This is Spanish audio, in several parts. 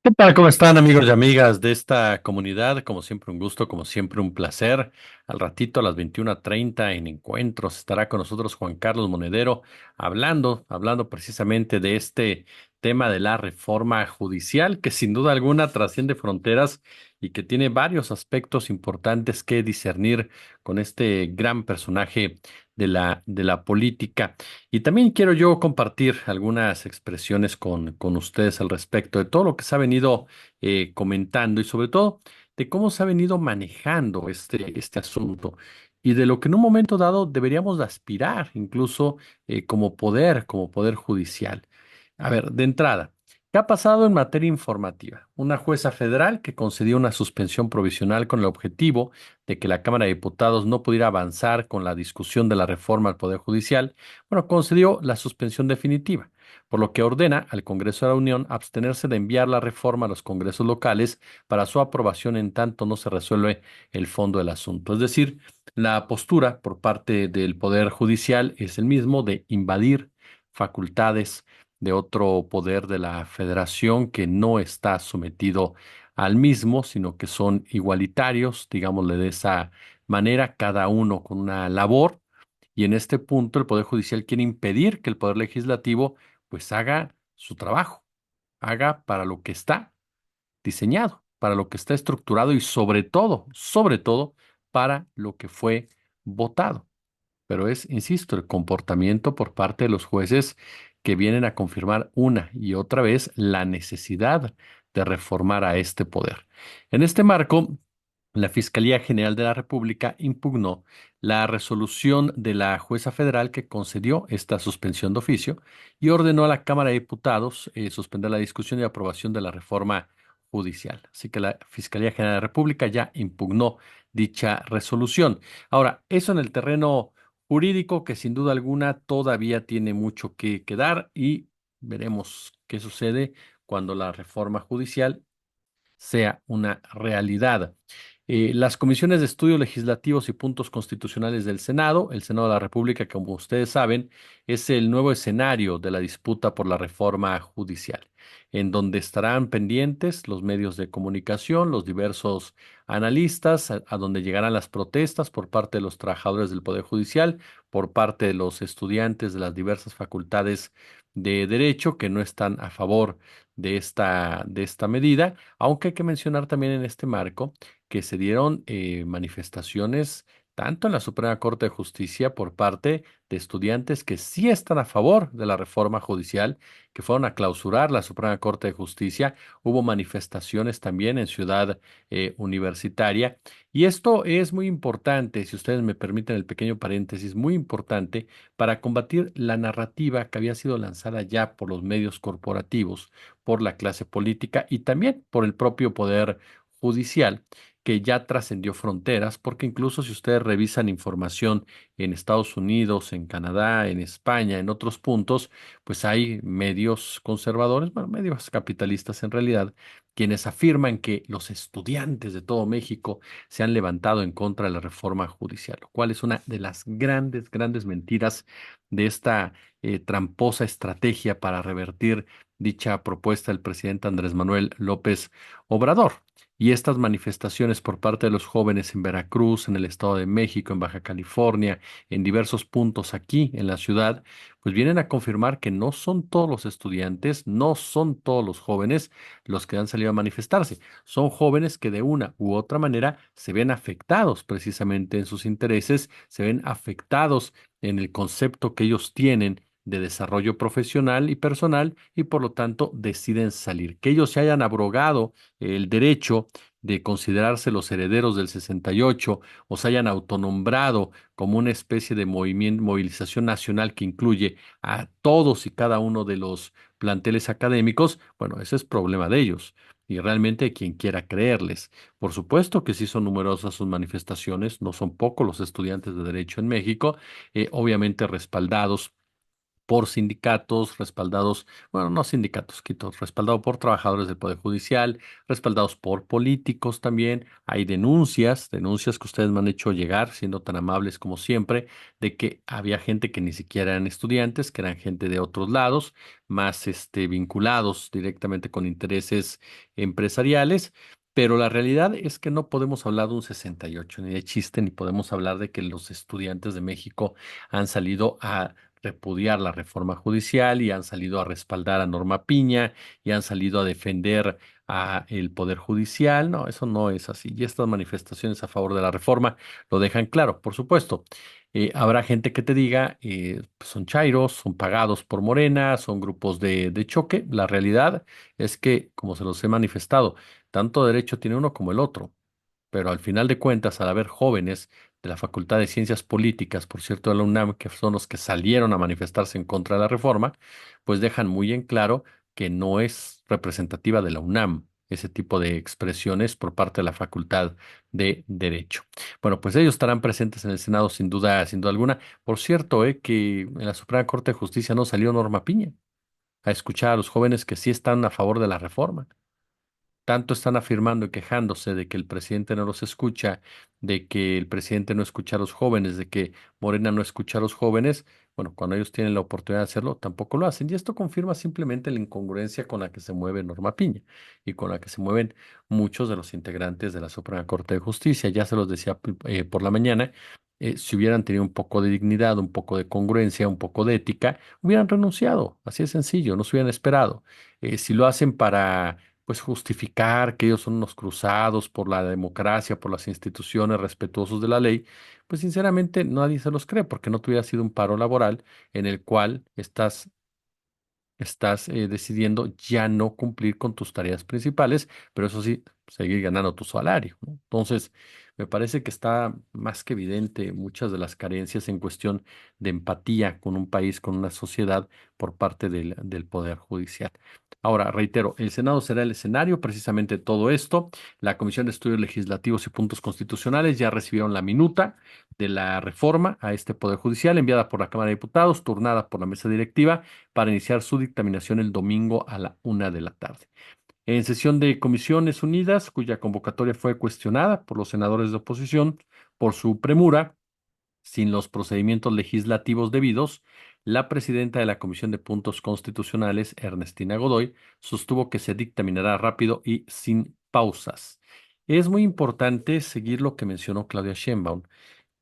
¿Qué tal? ¿Cómo están amigos y amigas de esta comunidad? Como siempre un gusto, como siempre un placer. Al ratito a las 21:30 en Encuentros estará con nosotros Juan Carlos Monedero hablando precisamente de este tema de la reforma judicial que sin duda alguna trasciende fronteras y que tiene varios aspectos importantes que discernir con este gran personaje de la política. Y también quiero yo compartir algunas expresiones con ustedes al respecto de todo lo que se ha venido comentando y sobre todo de cómo se ha venido manejando este asunto y de lo que en un momento dado deberíamos de aspirar incluso como poder judicial. A ver, de entrada. ¿Qué ha pasado en materia informativa? Una jueza federal que concedió una suspensión provisional con el objetivo de que la Cámara de Diputados no pudiera avanzar con la discusión de la reforma al Poder Judicial, bueno, concedió la suspensión definitiva, por lo que ordena al Congreso de la Unión abstenerse de enviar la reforma a los congresos locales para su aprobación en tanto no se resuelve el fondo del asunto. Es decir, la postura por parte del Poder Judicial es el mismo de invadir facultades de otro poder de la Federación que no está sometido al mismo, sino que son igualitarios, digámosle de esa manera, cada uno con una labor y en este punto el Poder Judicial quiere impedir que el Poder Legislativo pues haga su trabajo, haga para lo que está diseñado, para lo que está estructurado y sobre todo, para lo que fue votado. Pero es, insisto, el comportamiento por parte de los jueces que vienen a confirmar una y otra vez la necesidad de reformar a este poder. En este marco, la Fiscalía General de la República impugnó la resolución de la jueza federal que concedió esta suspensión de oficio y ordenó a la Cámara de Diputados suspender la discusión y aprobación de la reforma judicial. Así que la Fiscalía General de la República ya impugnó dicha resolución. Ahora, eso en el terreno jurídico que sin duda alguna todavía tiene mucho que quedar y veremos qué sucede cuando la reforma judicial sea una realidad. Las comisiones de estudios legislativos y puntos constitucionales del Senado, el Senado de la República, como ustedes saben, es el nuevo escenario de la disputa por la reforma judicial, en donde estarán pendientes los medios de comunicación, los diversos analistas, a donde llegarán las protestas por parte de los trabajadores del Poder Judicial, por parte de los estudiantes de las diversas facultades de derecho que no están a favor de esta medida, aunque hay que mencionar también en este marco que se dieron manifestaciones tanto en la Suprema Corte de Justicia por parte de estudiantes que sí están a favor de la reforma judicial, que fueron a clausurar la Suprema Corte de Justicia. Hubo manifestaciones también en Ciudad Universitaria. Y esto es muy importante, si ustedes me permiten el pequeño paréntesis, muy importante para combatir la narrativa que había sido lanzada ya por los medios corporativos, por la clase política y también por el propio poder judicial, que ya trascendió fronteras, porque incluso si ustedes revisan información en Estados Unidos, en Canadá, en España, en otros puntos, pues hay medios conservadores, bueno, medios capitalistas en realidad, quienes afirman que los estudiantes de todo México se han levantado en contra de la reforma judicial, lo cual es una de las grandes, grandes mentiras de esta tramposa estrategia para revertir dicha propuesta del presidente Andrés Manuel López Obrador. Y estas manifestaciones por parte de los jóvenes en Veracruz, en el Estado de México, en Baja California, en diversos puntos aquí en la ciudad, pues vienen a confirmar que no son todos los estudiantes, no son todos los jóvenes los que han salido a manifestarse. Son jóvenes que de una u otra manera se ven afectados precisamente en sus intereses, se ven afectados en el concepto que ellos tienen de desarrollo profesional y personal y por lo tanto deciden salir. Que ellos se hayan abrogado el derecho de considerarse los herederos del 68 o se hayan autonombrado como una especie de movimiento, movilización nacional que incluye a todos y cada uno de los planteles académicos, bueno, ese es problema de ellos. Y realmente quien quiera creerles. Por supuesto que sí son numerosas sus manifestaciones, no son pocos los estudiantes de derecho en México, obviamente respaldados por sindicatos respaldados, bueno, no sindicatos, quito, respaldado por trabajadores del Poder Judicial, respaldados por políticos también. Hay denuncias que ustedes me han hecho llegar, siendo tan amables como siempre, de que había gente que ni siquiera eran estudiantes, que eran gente de otros lados, más vinculados directamente con intereses empresariales. Pero la realidad es que no podemos hablar de un 68 ni de chiste, ni podemos hablar de que los estudiantes de México han salido a repudiar la reforma judicial y han salido a respaldar a Norma Piña y han salido a defender a el Poder Judicial. No, eso no es así. Y estas manifestaciones a favor de la reforma lo dejan claro, por supuesto. Habrá gente que te diga, pues son chairos, son pagados por Morena, son grupos de choque. La realidad es que, como se los he manifestado, tanto derecho tiene uno como el otro. Pero al final de cuentas, al haber jóvenes de la Facultad de Ciencias Políticas, por cierto, de la UNAM, que son los que salieron a manifestarse en contra de la reforma, pues dejan muy en claro que no es representativa de la UNAM ese tipo de expresiones por parte de la Facultad de Derecho. Bueno, pues ellos estarán presentes en el Senado sin duda alguna. Por cierto, que en la Suprema Corte de Justicia no salió Norma Piña a escuchar a los jóvenes que sí están a favor de la reforma. Tanto están afirmando y quejándose de que el presidente no los escucha, de que el presidente no escucha a los jóvenes, de que Morena no escucha a los jóvenes. Bueno, cuando ellos tienen la oportunidad de hacerlo, tampoco lo hacen. Y esto confirma simplemente la incongruencia con la que se mueve Norma Piña y con la que se mueven muchos de los integrantes de la Suprema Corte de Justicia. Ya se los decía por la mañana. Si hubieran tenido un poco de dignidad, un poco de congruencia, un poco de ética, hubieran renunciado. Así de sencillo, no se hubieran esperado. Si lo hacen para pues justificar que ellos son unos cruzados por la democracia, por las instituciones, respetuosos de la ley, pues sinceramente nadie se los cree porque no tuviera sido un paro laboral en el cual estás decidiendo ya no cumplir con tus tareas principales, pero eso sí, seguir ganando tu salario, ¿no? Entonces, me parece que está más que evidente muchas de las carencias en cuestión de empatía con un país, con una sociedad por parte del Poder Judicial. Ahora, reitero, el Senado será el escenario precisamente de todo esto. La Comisión de Estudios Legislativos y Puntos Constitucionales ya recibieron la minuta de la reforma a este Poder Judicial enviada por la Cámara de Diputados, turnada por la mesa directiva para iniciar su dictaminación el domingo a la 1 de la tarde. En sesión de Comisiones Unidas, cuya convocatoria fue cuestionada por los senadores de oposición por su premura, sin los procedimientos legislativos debidos, la presidenta de la Comisión de Puntos Constitucionales, Ernestina Godoy, sostuvo que se dictaminará rápido y sin pausas. Es muy importante seguir lo que mencionó Claudia Sheinbaum.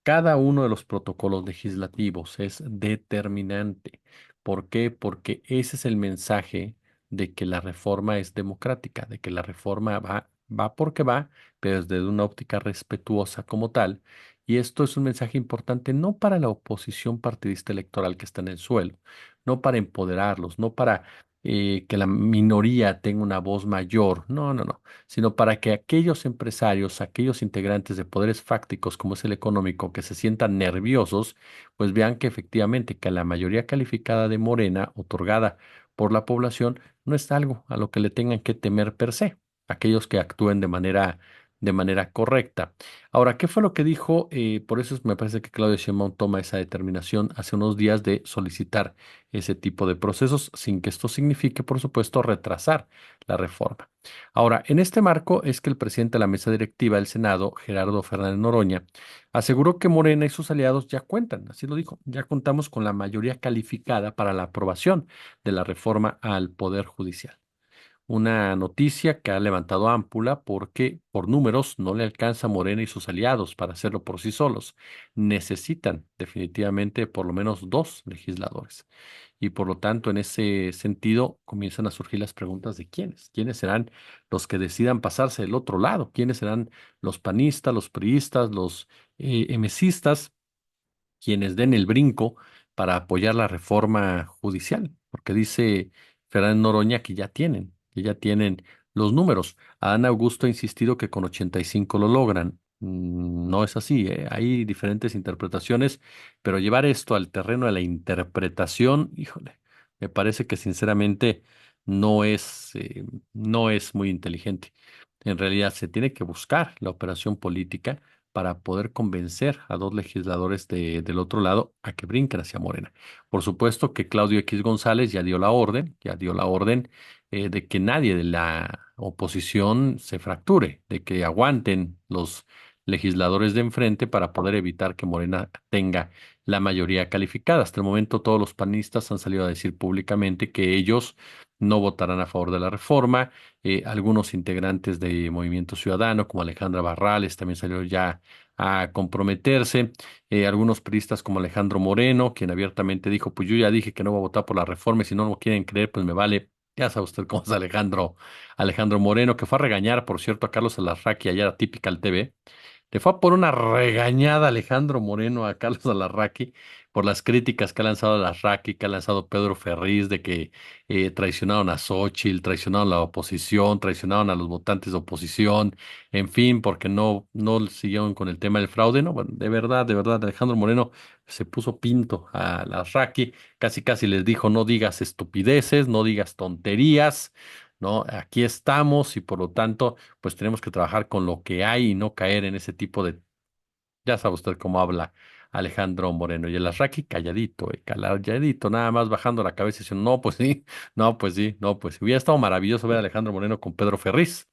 Cada uno de los protocolos legislativos es determinante. ¿Por qué? Porque ese es el mensaje de que la reforma es democrática, de que la reforma va porque va, pero desde una óptica respetuosa como tal. Y esto es un mensaje importante no para la oposición partidista electoral que está en el suelo, no para empoderarlos, no para que la minoría tenga una voz mayor, no, no, no, sino para que aquellos empresarios, aquellos integrantes de poderes fácticos como es el económico, que se sientan nerviosos, pues vean que efectivamente que la mayoría calificada de Morena, otorgada por la población, no es algo a lo que le tengan que temer per se, aquellos que actúen de manera correcta. Ahora, ¿qué fue lo que dijo? Por eso me parece que Claudio Sheinbaum toma esa determinación hace unos días de solicitar ese tipo de procesos sin que esto signifique, por supuesto, retrasar la reforma. Ahora, en este marco es que el presidente de la mesa directiva del Senado, Gerardo Fernández Noroña, aseguró que Morena y sus aliados ya cuentan, así lo dijo, ya contamos con la mayoría calificada para la aprobación de la reforma al Poder Judicial. Una noticia que ha levantado ámpula porque por números no le alcanza a Morena y sus aliados para hacerlo por sí solos. Necesitan definitivamente por lo menos dos legisladores. Y por lo tanto, en ese sentido, comienzan a surgir las preguntas de quiénes serán los que decidan pasarse del otro lado, quiénes serán los panistas, los priistas, los emesistas quienes den el brinco para apoyar la reforma judicial, porque dice Fernández Noroña que ya tienen los números. Adán Augusto ha insistido que con 85 lo logran. No es así, ¿eh? Hay diferentes interpretaciones, pero llevar esto al terreno de la interpretación, híjole, me parece que sinceramente no no es muy inteligente. En realidad se tiene que buscar la operación política para poder convencer a dos legisladores del otro lado a que brinquen hacia Morena. Por supuesto que Claudio X González ya dio la orden de que nadie de la oposición se fracture, de que aguanten los legisladores de enfrente para poder evitar que Morena tenga la mayoría calificada. Hasta el momento todos los panistas han salido a decir públicamente que ellos no votarán a favor de la reforma. Algunos integrantes de Movimiento Ciudadano, como Alejandra Barrales, también salieron ya a comprometerse. Algunos priistas como Alejandro Moreno, quien abiertamente dijo, pues yo ya dije que no voy a votar por la reforma y si no lo quieren creer, pues me vale. Ya sabe usted cómo es Alejandro Moreno, que fue a regañar, por cierto, a Carlos Alarraqui allá a Típica TV. Le fue a por una regañada Alejandro Moreno a Carlos Alarraqui por las críticas que ha lanzado Alarraqui, que ha lanzado Pedro Ferriz, de que traicionaron a Xóchitl, traicionaron a la oposición, traicionaron a los votantes de oposición, en fin, porque no siguieron con el tema del fraude. No, bueno, de verdad, Alejandro Moreno se puso pinto a Alarraqui, casi casi les dijo, no digas estupideces, no digas tonterías. ¿No? Aquí estamos y por lo tanto pues tenemos que trabajar con lo que hay y no caer en ese tipo de, ya sabe usted cómo habla Alejandro Moreno. Y el Arraqui calladito, calladito, nada más bajando la cabeza y diciendo, no, pues sí, no, pues sí, no, pues sí. Hubiera estado maravilloso ver a Alejandro Moreno con Pedro Ferriz.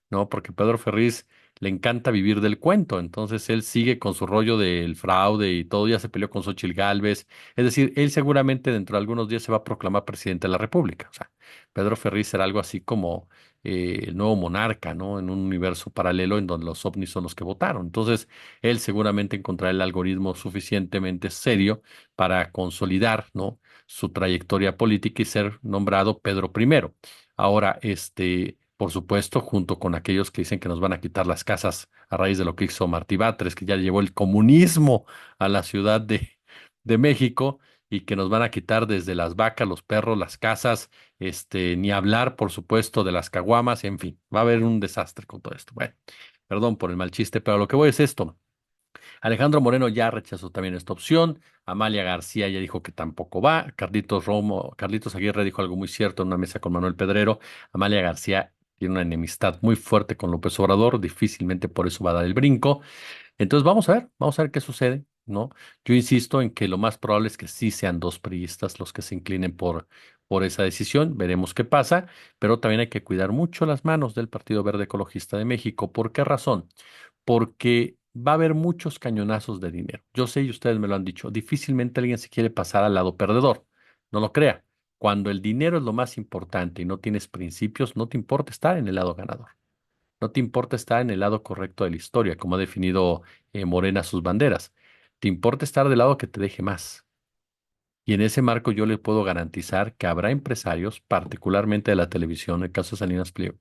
¿No? Porque Pedro Ferriz le encanta vivir del cuento, entonces él sigue con su rollo del fraude y todo, ya se peleó con Xóchitl Gálvez, es decir, él seguramente dentro de algunos días se va a proclamar presidente de la República, o sea, Pedro Ferriz será algo así como el nuevo monarca, ¿no? En un universo paralelo en donde los ovnis son los que votaron, entonces él seguramente encontrará el algoritmo suficientemente serio para consolidar, ¿no? Su trayectoria política y ser nombrado Pedro I. Ahora, por supuesto, junto con aquellos que dicen que nos van a quitar las casas a raíz de lo que hizo Martí Batres, que ya llevó el comunismo a la Ciudad de México y que nos van a quitar desde las vacas, los perros, las casas, ni hablar, por supuesto, de las caguamas, en fin, va a haber un desastre con todo esto. Bueno, perdón por el mal chiste, pero lo que voy es esto. Alejandro Moreno ya rechazó también esta opción. Amalia García ya dijo que tampoco va. Carlitos Aguirre dijo algo muy cierto en una mesa con Manuel Pedrero. Amalia García tiene una enemistad muy fuerte con López Obrador, difícilmente por eso va a dar el brinco. Entonces vamos a ver qué sucede, ¿no? Yo insisto en que lo más probable es que sí sean dos priistas los que se inclinen por esa decisión. Veremos qué pasa, pero también hay que cuidar mucho las manos del Partido Verde Ecologista de México. ¿Por qué razón? Porque va a haber muchos cañonazos de dinero. Yo sé y ustedes me lo han dicho, difícilmente alguien se quiere pasar al lado perdedor. No lo crea. Cuando el dinero es lo más importante y no tienes principios, no te importa estar en el lado ganador. No te importa estar en el lado correcto de la historia, como ha definido Morena sus banderas. Te importa estar del lado que te deje más. Y en ese marco yo le puedo garantizar que habrá empresarios, particularmente de la televisión, en el caso de Salinas Pliego,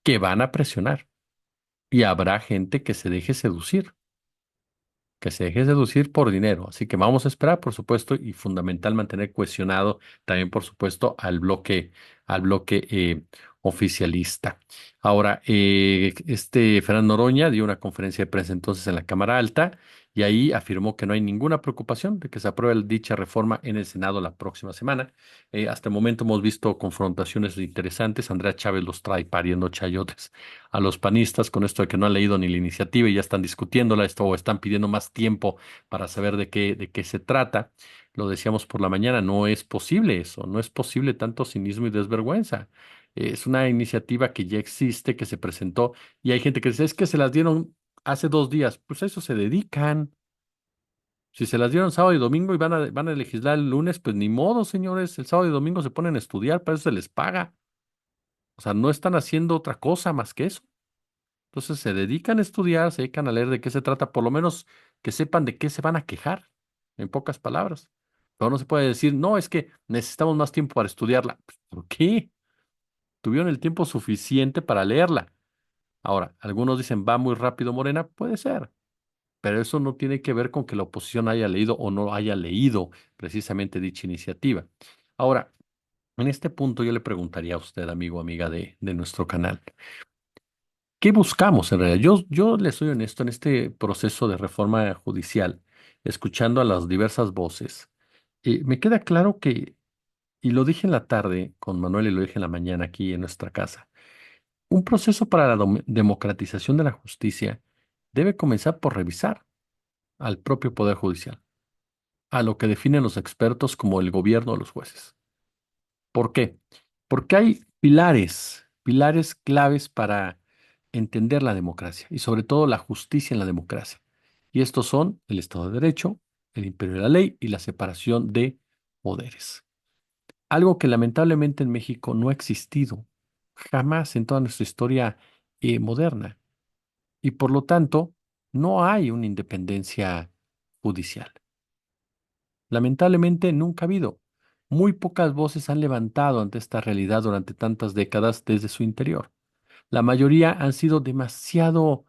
que van a presionar. Y habrá gente que se deje seducir por dinero. Así que vamos a esperar, por supuesto, y fundamental mantener cohesionado también, por supuesto, al bloque oficialista. Ahora, Fernando Noroña dio una conferencia de prensa entonces en la Cámara Alta y ahí afirmó que no hay ninguna preocupación de que se apruebe dicha reforma en el Senado la próxima semana. Hasta el momento hemos visto confrontaciones interesantes. Andrea Chávez los trae pariendo chayotes a los panistas con esto de que no han leído ni la iniciativa y ya están discutiéndola esto o están pidiendo más tiempo para saber de qué se trata. Lo decíamos por la mañana, no es posible eso, no es posible tanto cinismo y desvergüenza. Es una iniciativa que ya existe, que se presentó y hay gente que dice, es que se las dieron hace 2 días. Pues a eso se dedican. Si se las dieron sábado y domingo y van a legislar el lunes, pues ni modo, señores. El sábado y domingo se ponen a estudiar, para eso se les paga. O sea, no están haciendo otra cosa más que eso. Entonces se dedican a estudiar, se dedican a leer de qué se trata, por lo menos que sepan de qué se van a quejar, en pocas palabras. Pero no se puede decir, no, es que necesitamos más tiempo para estudiarla. Pues, ¿por qué? Tuvieron el tiempo suficiente para leerla. Ahora, algunos dicen, va muy rápido, Morena, puede ser, pero eso no tiene que ver con que la oposición haya leído o no haya leído precisamente dicha iniciativa. Ahora, en este punto yo le preguntaría a usted, amigo, amiga de nuestro canal. ¿Qué buscamos en realidad? Yo le soy honesto en este proceso de reforma judicial, escuchando a las diversas voces. Me queda claro que, y lo dije en la tarde con Manuel y lo dije en la mañana aquí en nuestra casa, un proceso para la democratización de la justicia debe comenzar por revisar al propio Poder Judicial, a lo que definen los expertos como el gobierno de los jueces. ¿Por qué? Porque hay pilares claves para entender la democracia y sobre todo la justicia en la democracia. Y estos son el Estado de Derecho, el imperio de la ley y la separación de poderes. Algo que lamentablemente en México no ha existido jamás en toda nuestra historia moderna. Y por lo tanto, no hay una independencia judicial. Lamentablemente nunca ha habido. Muy pocas voces han levantado ante esta realidad durante tantas décadas desde su interior. La mayoría han sido demasiado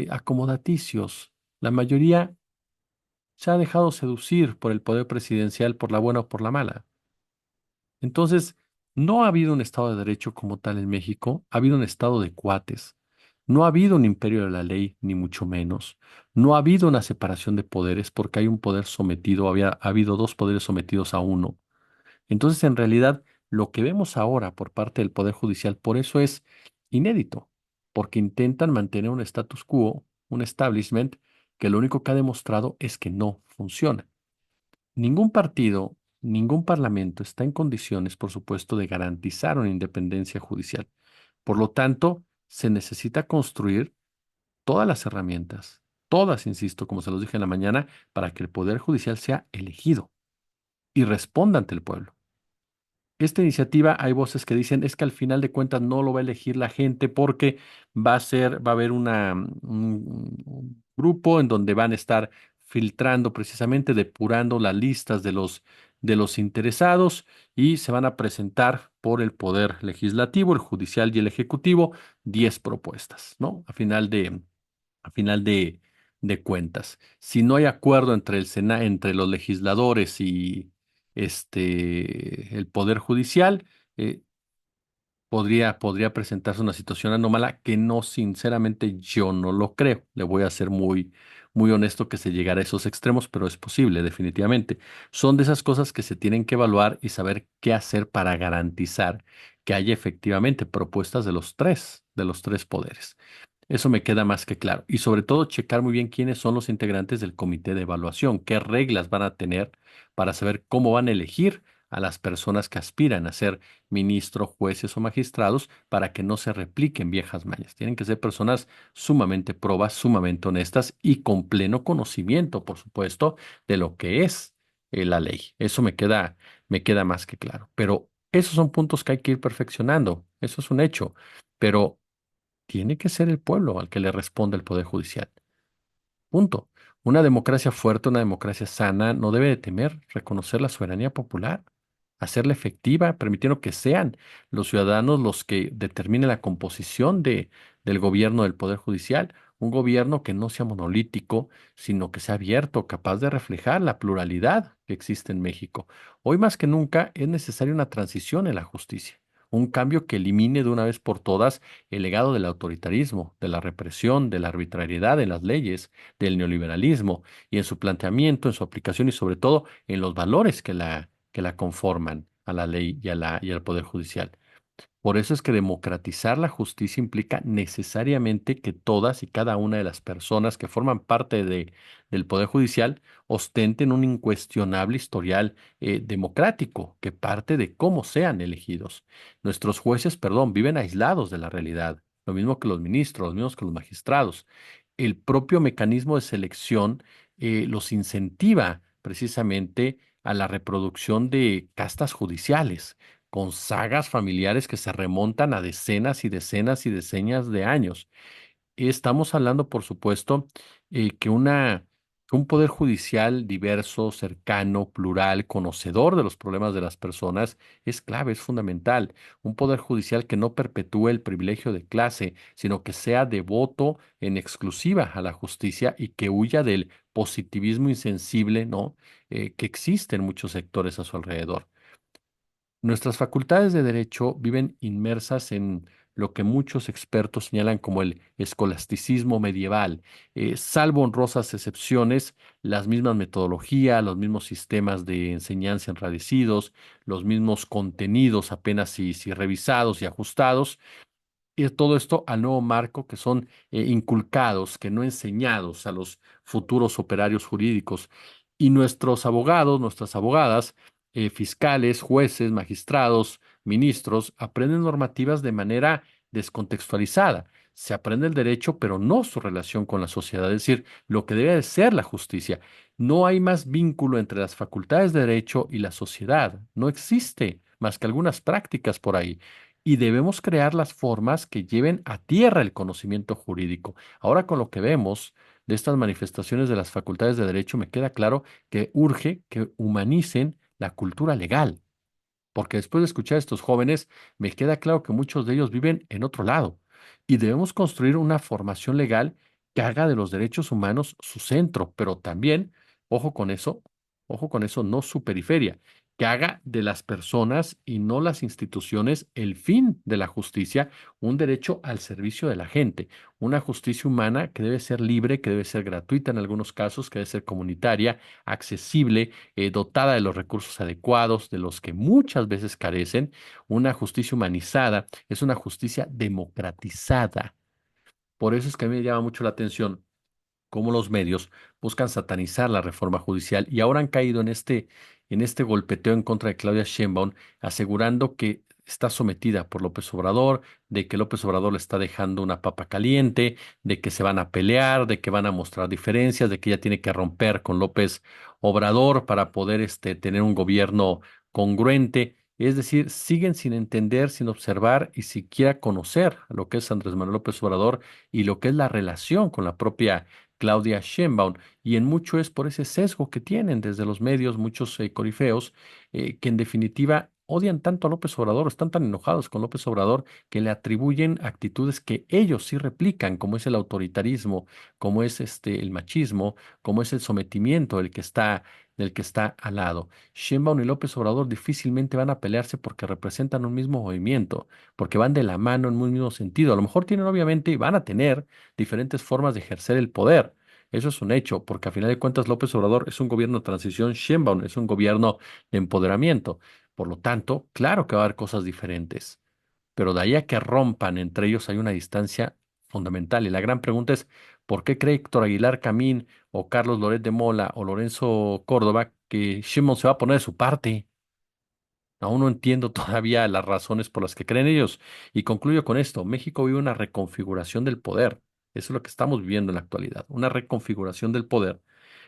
acomodaticios. La mayoría se ha dejado seducir por el poder presidencial por la buena o por la mala. Entonces, no ha habido un Estado de Derecho como tal en México, ha habido un Estado de cuates. No ha habido un imperio de la ley, ni mucho menos. No ha habido una separación de poderes porque hay un poder sometido, ha habido dos poderes sometidos a uno. Entonces, en realidad, lo que vemos ahora por parte del Poder Judicial, por eso es inédito, porque intentan mantener un status quo, un establishment, que lo único que ha demostrado es que no funciona. Ningún partido, ningún parlamento está en condiciones, por supuesto, de garantizar una independencia judicial. Por lo tanto, se necesita construir todas las herramientas, todas, insisto, como se los dije en la mañana, para que el Poder Judicial sea elegido y responda ante el pueblo. Esta iniciativa, hay voces que dicen es que al final de cuentas no lo va a elegir la gente porque va a haber un grupo en donde van a estar filtrando precisamente, depurando las listas de los interesados y se van a presentar por el poder legislativo, el judicial y el ejecutivo 10 propuestas, ¿no? A final de cuentas. Si no hay acuerdo entre entre los legisladores y el Poder Judicial, eh, podría presentarse una situación anómala que no, sinceramente, yo no lo creo. Le voy a ser muy honesto que se llegara a esos extremos, pero es posible, definitivamente. Son de esas cosas que se tienen que evaluar y saber qué hacer para garantizar que haya efectivamente propuestas de los tres poderes. Eso me queda más que claro. Y sobre todo, checar muy bien quiénes son los integrantes del comité de evaluación, qué reglas van a tener para saber cómo van a elegir a las personas que aspiran a ser ministros, jueces o magistrados para que no se repliquen viejas mañas. Tienen que ser personas sumamente probas, sumamente honestas y con pleno conocimiento, por supuesto, de lo que es la ley. Eso me queda más que claro. Pero esos son puntos que hay que ir perfeccionando. Eso es un hecho. Pero tiene que ser el pueblo al que le responde el Poder Judicial. Punto. Una democracia fuerte, una democracia sana, no debe de temer reconocer la soberanía popular, hacerla efectiva, permitiendo que sean los ciudadanos los que determinen la composición del gobierno del Poder Judicial. Un gobierno que no sea monolítico, sino que sea abierto, capaz de reflejar la pluralidad que existe en México. Hoy más que nunca es necesaria una transición en la justicia, un cambio que elimine de una vez por todas el legado del autoritarismo, de la represión, de la arbitrariedad en las leyes, del neoliberalismo y en su planteamiento, en su aplicación y sobre todo en los valores que la conforman a la ley y al Poder Judicial. Por eso es que democratizar la justicia implica necesariamente que todas y cada una de las personas que forman parte del Poder Judicial ostenten un incuestionable historial democrático que parte de cómo sean elegidos. Nuestros jueces, perdón, viven aislados de la realidad, lo mismo que los ministros, lo mismo que los magistrados. El propio mecanismo de selección los incentiva precisamente a la reproducción de castas judiciales con sagas familiares que se remontan a decenas y decenas y decenas de años. Estamos hablando, por supuesto, que un poder judicial diverso, cercano, plural, conocedor de los problemas de las personas es clave, es fundamental. Un poder judicial que no perpetúe el privilegio de clase, sino que sea devoto en exclusiva a la justicia y que huya del positivismo insensible, ¿no? Que existe en muchos sectores a su alrededor. Nuestras facultades de derecho viven inmersas en lo que muchos expertos señalan como el escolasticismo medieval. Salvo honrosas excepciones, las mismas metodologías, los mismos sistemas de enseñanza enradecidos, los mismos contenidos apenas si revisados y ajustados, y todo esto al nuevo marco que son inculcados, que no enseñados a los futuros operarios jurídicos. Y nuestros abogados, nuestras abogadas, fiscales, jueces, magistrados, ministros, aprenden normativas de manera descontextualizada. Se aprende el derecho, pero no su relación con la sociedad, es decir, lo que debe de ser la justicia. No hay más vínculo entre las facultades de derecho y la sociedad. No existe más que algunas prácticas por ahí y debemos crear las formas que lleven a tierra el conocimiento jurídico. Ahora con lo que vemos de estas manifestaciones de las facultades de derecho, me queda claro que urge que humanicen la cultura legal, porque después de escuchar a estos jóvenes, me queda claro que muchos de ellos viven en otro lado y debemos construir una formación legal que haga de los derechos humanos su centro, pero también, ojo con eso, ojo con eso, no su periferia, que haga de las personas y no las instituciones el fin de la justicia, un derecho al servicio de la gente, una justicia humana que debe ser libre, que debe ser gratuita en algunos casos, que debe ser comunitaria, accesible, dotada de los recursos adecuados, de los que muchas veces carecen. Una justicia humanizada es una justicia democratizada. Por eso es que a mí me llama mucho la atención cómo los medios buscan satanizar la reforma judicial y ahora han caído en este golpeteo en contra de Claudia Sheinbaum, asegurando que está sometida por López Obrador, de que López Obrador le está dejando una papa caliente, de que se van a pelear, de que van a mostrar diferencias, de que ella tiene que romper con López Obrador para poder tener un gobierno congruente. Es decir, siguen sin entender, sin observar y siquiera conocer lo que es Andrés Manuel López Obrador y lo que es la relación con la propia Claudia Sheinbaum, y en mucho es por ese sesgo que tienen desde los medios muchos corifeos, que en definitiva odian tanto a López Obrador, están tan enojados con López Obrador que le atribuyen actitudes que ellos sí replican, como es el autoritarismo, como es el machismo, como es el sometimiento del que está al lado. Sheinbaum y López Obrador difícilmente van a pelearse porque representan un mismo movimiento, porque van de la mano en un mismo sentido. A lo mejor tienen obviamente y van a tener diferentes formas de ejercer el poder. Eso es un hecho, porque a final de cuentas López Obrador es un gobierno de transición, Sheinbaum es un gobierno de empoderamiento. Por lo tanto, claro que va a haber cosas diferentes, pero de ahí a que rompan entre ellos hay una distancia fundamental. Y la gran pregunta es, ¿por qué cree Héctor Aguilar Camín o Carlos Loret de Mola o Lorenzo Córdoba que Sheinbaum se va a poner de su parte? Aún no entiendo todavía las razones por las que creen ellos. Y concluyo con esto. México vive una reconfiguración del poder. Eso es lo que estamos viviendo en la actualidad. Una reconfiguración del poder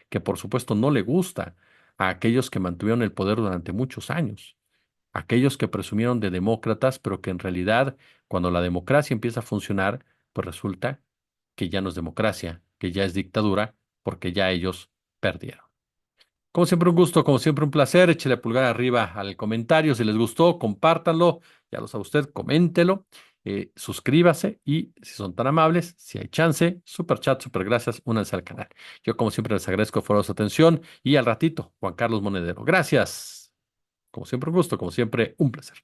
que por supuesto no le gusta a aquellos que mantuvieron el poder durante muchos años. Aquellos que presumieron de demócratas, pero que en realidad cuando la democracia empieza a funcionar, pues resulta que ya no es democracia, que ya es dictadura, porque ya ellos perdieron. Como siempre un gusto, como siempre un placer. Échale pulgar arriba al comentario si les gustó, compártanlo. Ya lo sabe usted, coméntelo, suscríbase y si son tan amables, si hay chance, super chat, super gracias, únanse al canal. Yo como siempre les agradezco por su atención y al ratito, Juan Carlos Monedero. Gracias. Como siempre un gusto, como siempre un placer.